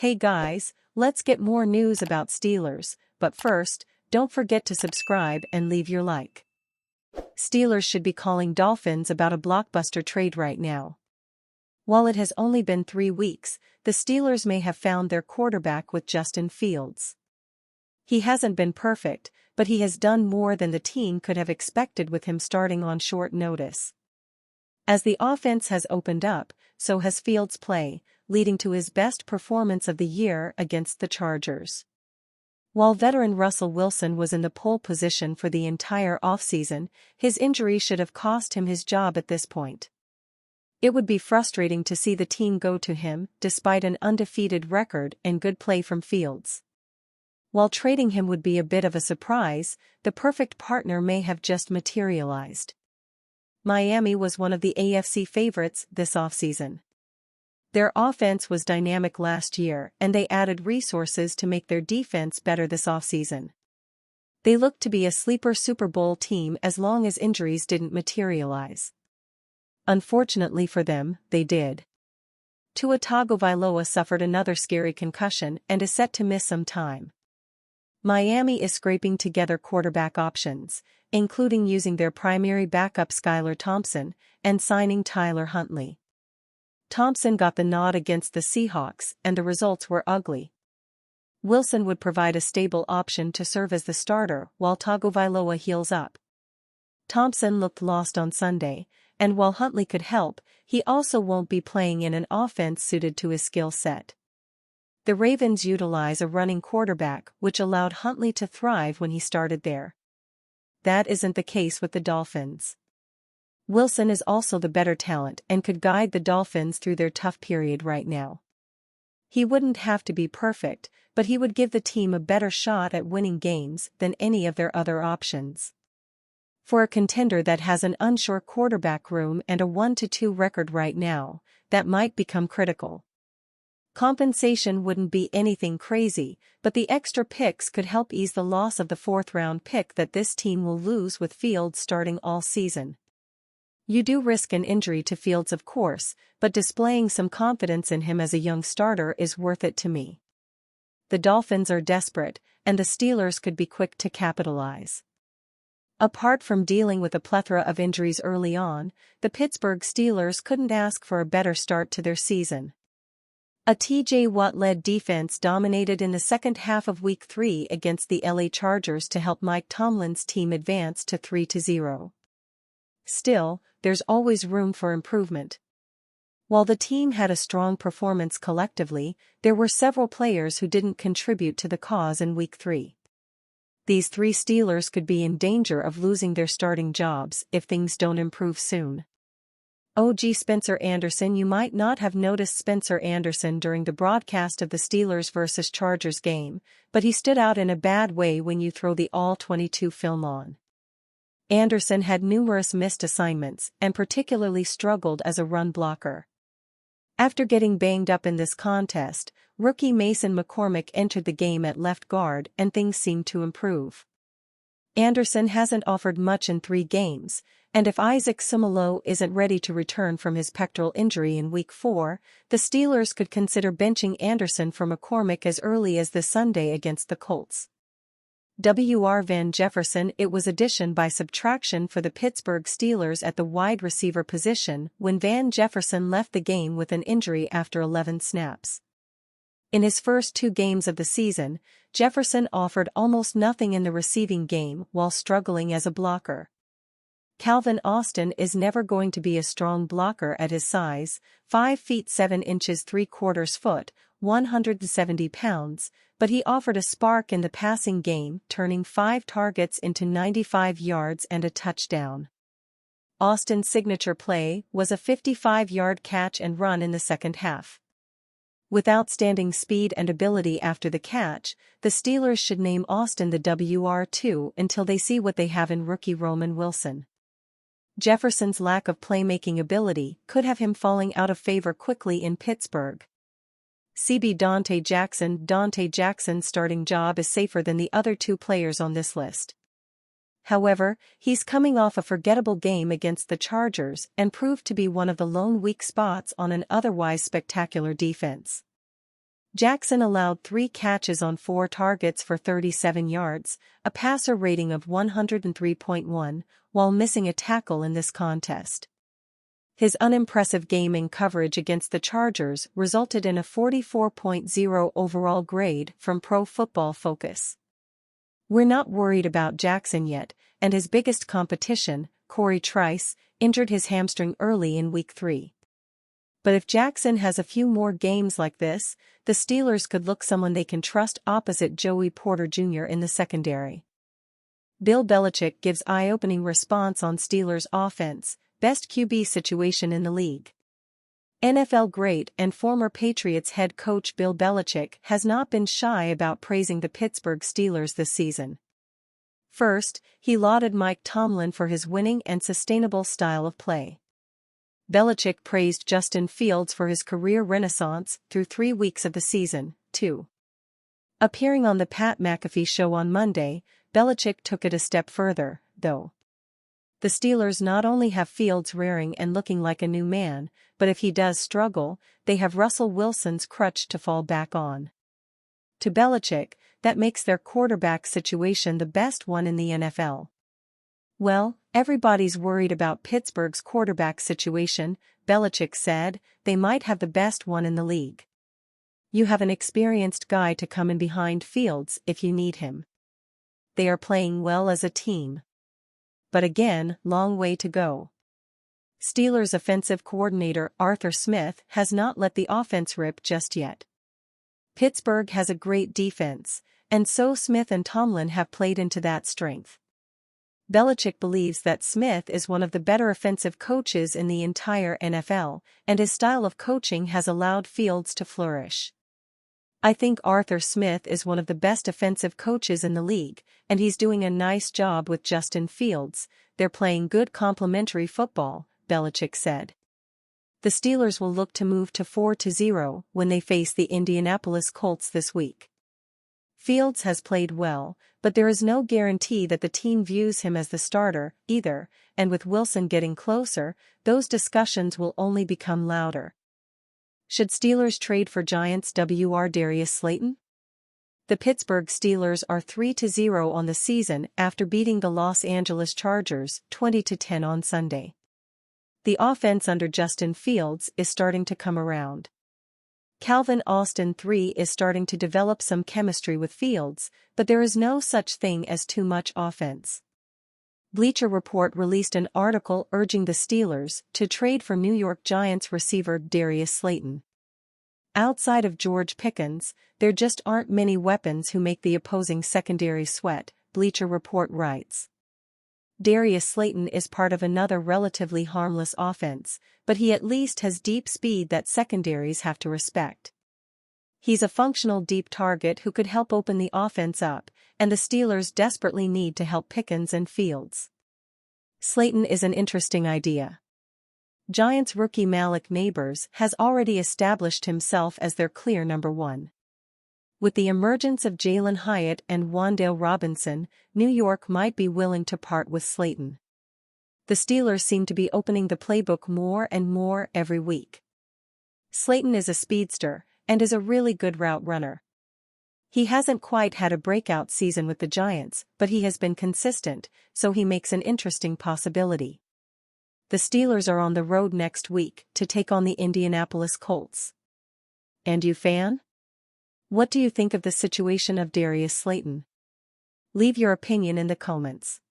Hey guys, let's get more news about Steelers, but first, don't forget to subscribe and leave your like. Steelers should be calling Dolphins about a blockbuster trade right now. While it has only been 3 weeks, the Steelers may have found their quarterback with Justin Fields. He hasn't been perfect, but he has done more than the team could have expected with him starting on short notice. As the offense has opened up, so has Fields' play, leading to his best performance of the year against the Chargers. While veteran Russell Wilson was in the pole position for the entire offseason, his injury should have cost him his job at this point. It would be frustrating to see the team go to him, despite an undefeated record and good play from Fields. While trading him would be a bit of a surprise, the perfect partner may have just materialized. Miami was one of the AFC favorites this offseason. Their offense was dynamic last year and they added resources to make their defense better this offseason. They looked to be a sleeper Super Bowl team as long as injuries didn't materialize. Unfortunately for them, they did. Tua Tagovailoa suffered another scary concussion and is set to miss some time. Miami is scraping together quarterback options, including using their primary backup Skylar Thompson and signing Tyler Huntley. Thompson got the nod against the Seahawks and the results were ugly. Wilson would provide a stable option to serve as the starter while Tagovailoa heals up. Thompson looked lost on Sunday, and while Huntley could help, he also won't be playing in an offense suited to his skill set. The Ravens utilize a running quarterback which allowed Huntley to thrive when he started there. That isn't the case with the Dolphins. Wilson is also the better talent and could guide the Dolphins through their tough period right now. He wouldn't have to be perfect, but he would give the team a better shot at winning games than any of their other options. For a contender that has an unsure quarterback room and a 1-2 record right now, that might become critical. Compensation wouldn't be anything crazy, but the extra picks could help ease the loss of the 4th-round pick that this team will lose with Fields starting all season. You do risk an injury to Fields of course, but displaying some confidence in him as a young starter is worth it to me. The Dolphins are desperate, and the Steelers could be quick to capitalize. Apart from dealing with a plethora of injuries early on, the Pittsburgh Steelers couldn't ask for a better start to their season. A T.J. Watt-led defense dominated in the second half of Week 3 against the LA Chargers to help Mike Tomlin's team advance to 3-0. Still, there's always room for improvement. While the team had a strong performance collectively, there were several players who didn't contribute to the cause in Week 3. These 3 Steelers could be in danger of losing their starting jobs if things don't improve soon. OG Spencer Anderson. You might not have noticed Spencer Anderson during the broadcast of the Steelers vs. Chargers game, but he stood out in a bad way when you throw the All-22 film on. Anderson had numerous missed assignments and particularly struggled as a run blocker. After getting banged up in this contest, rookie Mason McCormick entered the game at left guard and things seemed to improve. Anderson hasn't offered much in 3 games, and if Isaac Seumalo isn't ready to return from his pectoral injury in Week 4, the Steelers could consider benching Anderson for McCormick as early as this Sunday against the Colts. W.R. Van Jefferson. It was addition by subtraction for the Pittsburgh Steelers at the wide receiver position when Van Jefferson left the game with an injury after 11 snaps. In his first 2 games of the season, Jefferson offered almost nothing in the receiving game while struggling as a blocker. Calvin Austin is never going to be a strong blocker at his size, 5 feet 7 inches 3/4 foot, 170 pounds, but he offered a spark in the passing game, turning 5 targets into 95 yards and a touchdown. Austin's signature play was a 55-yard catch and run in the second half. With outstanding speed and ability after the catch, the Steelers should name Austin the WR2 until they see what they have in rookie Roman Wilson. Jefferson's lack of playmaking ability could have him falling out of favor quickly in Pittsburgh. CB Dante Jackson's starting job is safer than the other 2 players on this list. However, he's coming off a forgettable game against the Chargers and proved to be one of the lone weak spots on an otherwise spectacular defense. Jackson allowed 3 catches on 4 targets for 37 yards, a passer rating of 103.1, while missing a tackle in this contest. His unimpressive game in coverage against the Chargers resulted in a 44.0 overall grade from Pro Football Focus. We're not worried about Jackson yet, and his biggest competition, Corey Trice, injured his hamstring early in Week 3. But if Jackson has a few more games like this, the Steelers could look someone they can trust opposite Joey Porter Jr. in the secondary. Bill Belichick gives eye-opening response on Steelers' offense, best QB situation in the league. NFL great and former Patriots head coach Bill Belichick has not been shy about praising the Pittsburgh Steelers this season. First, he lauded Mike Tomlin for his winning and sustainable style of play. Belichick praised Justin Fields for his career renaissance through 3 weeks of the season, too. Appearing on the Pat McAfee show on Monday, Belichick took it a step further, though. The Steelers not only have Fields rearing and looking like a new man, but if he does struggle, they have Russell Wilson's crutch to fall back on. To Belichick, that makes their quarterback situation the best one in the NFL. Well, everybody's worried about Pittsburgh's quarterback situation, Belichick said. They might have the best one in the league. You have an experienced guy to come in behind Fields if you need him. They are playing well as a team. But again, long way to go. Steelers offensive coordinator Arthur Smith has not let the offense rip just yet. Pittsburgh has a great defense, and so Smith and Tomlin have played into that strength. Belichick believes that Smith is one of the better offensive coaches in the entire NFL, and his style of coaching has allowed Fields to flourish. I think Arthur Smith is one of the best offensive coaches in the league, and he's doing a nice job with Justin Fields. They're playing good complementary football, Belichick said. The Steelers will look to move to 4-0 when they face the Indianapolis Colts this week. Fields has played well, but there is no guarantee that the team views him as the starter, either, and with Wilson getting closer, those discussions will only become louder. Should Steelers trade for Giants WR Darius Slayton? The Pittsburgh Steelers are 3-0 on the season after beating the Los Angeles Chargers 20-10 on Sunday. The offense under Justin Fields is starting to come around. Calvin Austin III is starting to develop some chemistry with Fields, but there is no such thing as too much offense. Bleacher Report released an article urging the Steelers to trade for New York Giants receiver Darius Slayton. Outside of George Pickens, there just aren't many weapons who make the opposing secondary sweat, Bleacher Report writes. Darius Slayton is part of another relatively harmless offense, but he at least has deep speed that secondaries have to respect. He's a functional deep target who could help open the offense up, and the Steelers desperately need to help Pickens and Fields. Slayton is an interesting idea. Giants rookie Malik Nabers has already established himself as their clear number one. With the emergence of Jalen Hyatt and Wan'Dale Robinson, New York might be willing to part with Slayton. The Steelers seem to be opening the playbook more and more every week. Slayton is a speedster, and is a really good route runner. He hasn't quite had a breakout season with the Giants, but he has been consistent, so he makes an interesting possibility. The Steelers are on the road next week to take on the Indianapolis Colts. And you fan? What do you think of the situation of Darius Slayton? Leave your opinion in the comments.